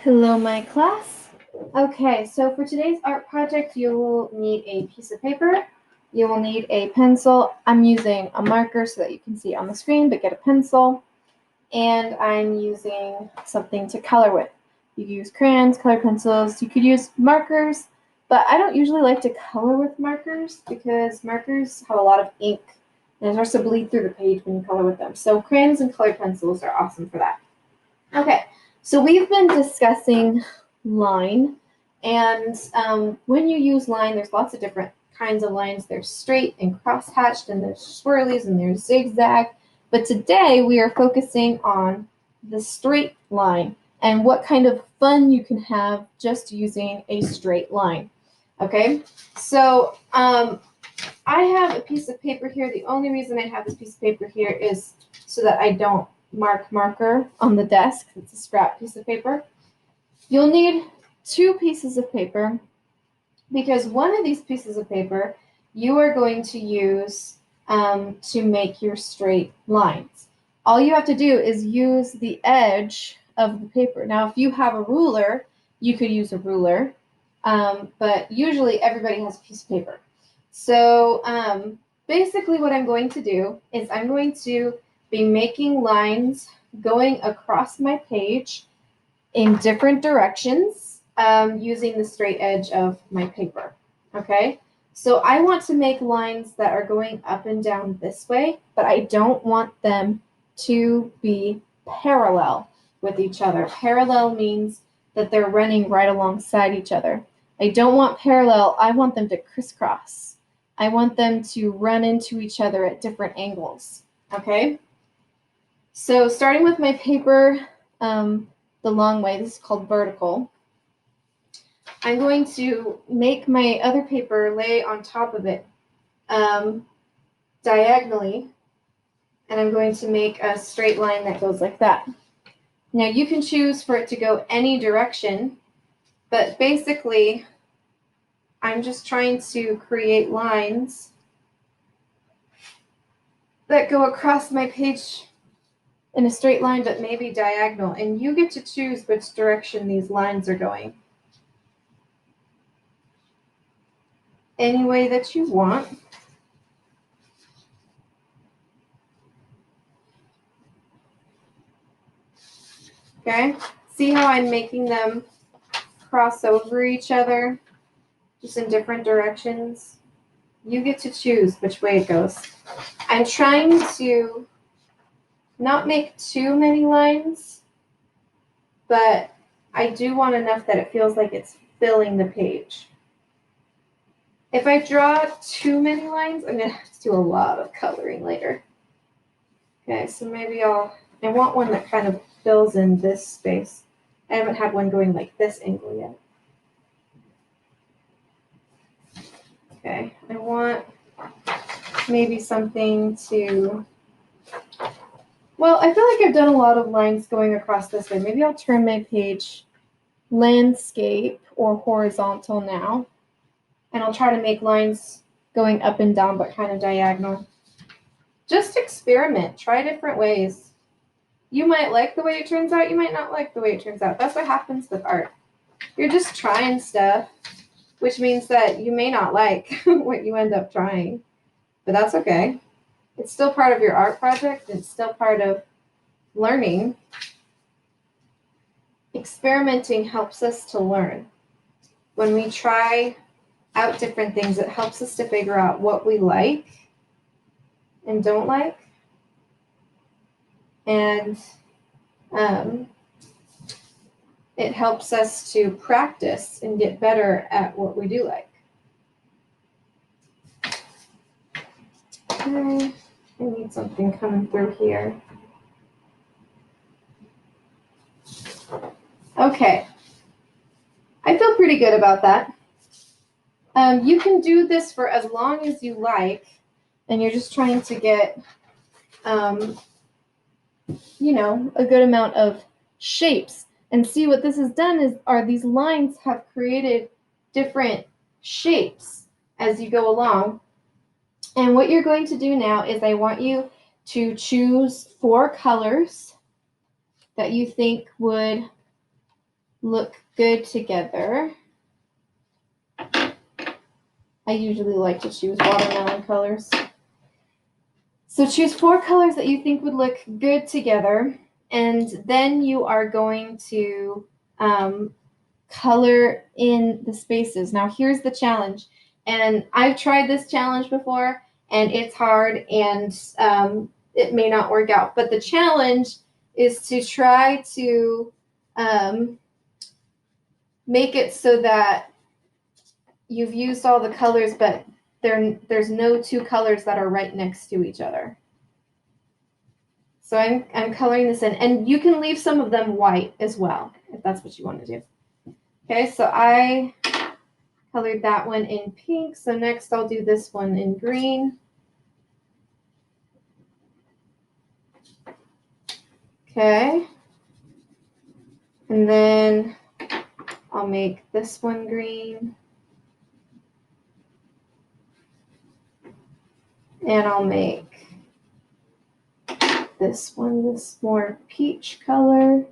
Hello, my class. Okay, so for today's art project, you will need a piece of paper. You will need a pencil. I'm using a marker so that you can see on the screen, but get a pencil. And I'm using something to color with. You can use crayons, colored pencils. You could use markers, but I don't usually like to color with markers because markers have a lot of ink and it starts to bleed through the page when you color with them. So crayons and colored pencils are awesome for that. Okay, so we've been discussing line, and when you use line, there's lots of different kinds of lines. There's straight and cross-hatched, and there's swirlies, and there's zigzag. But today we are focusing on the straight line and what kind of fun you can have just using a straight line. Okay, so I have a piece of paper here. The only reason I have this piece of paper here is so that I don't marker on the desk. It's a scrap piece of paper. You'll need two pieces of paper because one of these pieces of paper you are going to use to make your straight lines. All you have to do is use the edge of the paper. Now, if you have a ruler, you could use a ruler, but usually everybody has a piece of paper. So basically what I'm going to do is I'm going to be making lines going across my page in different directions using the straight edge of my paper. Okay, so I want to make lines that are going up and down this way, but I don't want them to be parallel with each other. Parallel means that they're running right alongside each other. I don't want parallel, I want them to crisscross. I want them to run into each other at different angles. Okay? So starting with my paper the long way, this is called vertical, I'm going to make my other paper lay on top of it diagonally, and I'm going to make a straight line that goes like that. Now you can choose for it to go any direction, but basically I'm just trying to create lines that go across my page in a straight line, but maybe diagonal, and you get to choose which direction these lines are going. Any way that you want. Okay, see how I'm making them cross over each other, just in different directions? You get to choose which way it goes. I'm trying to not make too many lines, but I do want enough that it feels like it's filling the page. If I draw too many lines, I'm going to have to do a lot of coloring later. Okay, so maybe I want one that kind of fills in this space. I haven't had one going like this angle yet. Okay, I want maybe something to, well, I feel like I've done a lot of lines going across this way. Maybe I'll turn my page landscape or horizontal now, and I'll try to make lines going up and down, but kind of diagonal. Just experiment, try different ways. You might like the way it turns out, you might not like the way it turns out. That's what happens with art. You're just trying stuff, which means that you may not like what you end up trying, but that's okay. It's still part of your art project. It's still part of learning. Experimenting helps us to learn. When we try out different things, it helps us to figure out what we like and don't like. And it helps us to practice and get better at what we do like. Okay, I need something coming through here. Okay, I feel pretty good about that. You can do this for as long as you like, and you're just trying to get, a good amount of shapes. And see what this has done are these lines have created different shapes as you go along. And what you're going to do now is I want you to choose 4 colors that you think would look good together. I usually like to choose watermelon colors. So choose 4 colors that you think would look good together, and then you are going to color in the spaces. Now here's the challenge, and I've tried this challenge before, and it's hard, and it may not work out. But the challenge is to try to make it so that you've used all the colors, but there's no 2 colors that are right next to each other. So I'm coloring this in, and you can leave some of them white as well, if that's what you want to do. Okay, so I colored that one in pink, so next I'll do this one in green. Okay, and then I'll make this one green. And I'll make this one this more peach color.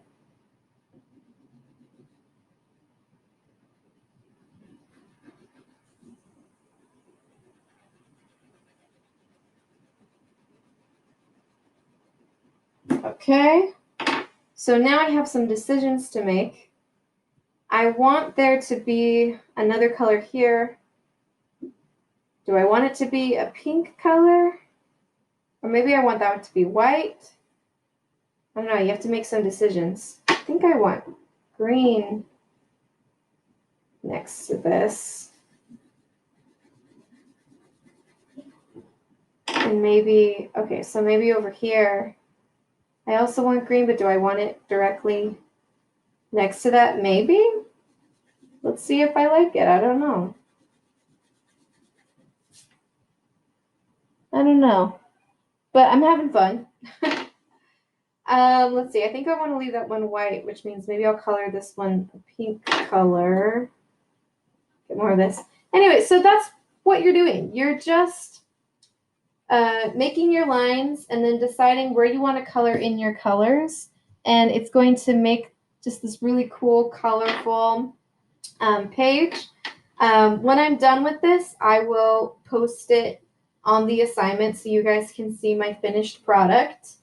Okay, so now I have some decisions to make. I want there to be another color here. Do I want it to be a pink color? Or maybe I want that to be white? I don't know, you have to make some decisions. I think I want green next to this. And maybe, okay, so maybe over here, I also want green, but do I want it directly next to that? Maybe. Let's see if I like it. I don't know. I don't know. But I'm having fun. Let's see. I think I want to leave that one white, which means maybe I'll color this one a pink color. Get more of this. Anyway, so that's what you're doing. You're just making your lines and then deciding where you want to color in your colors. And it's going to make just this really cool, colorful page. When I'm done with this, I will post it on the assignment so you guys can see my finished product.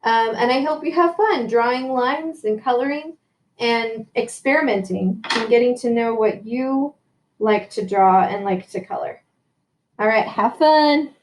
And I hope you have fun drawing lines and coloring and experimenting and getting to know what you like to draw and like to color. All right, have fun.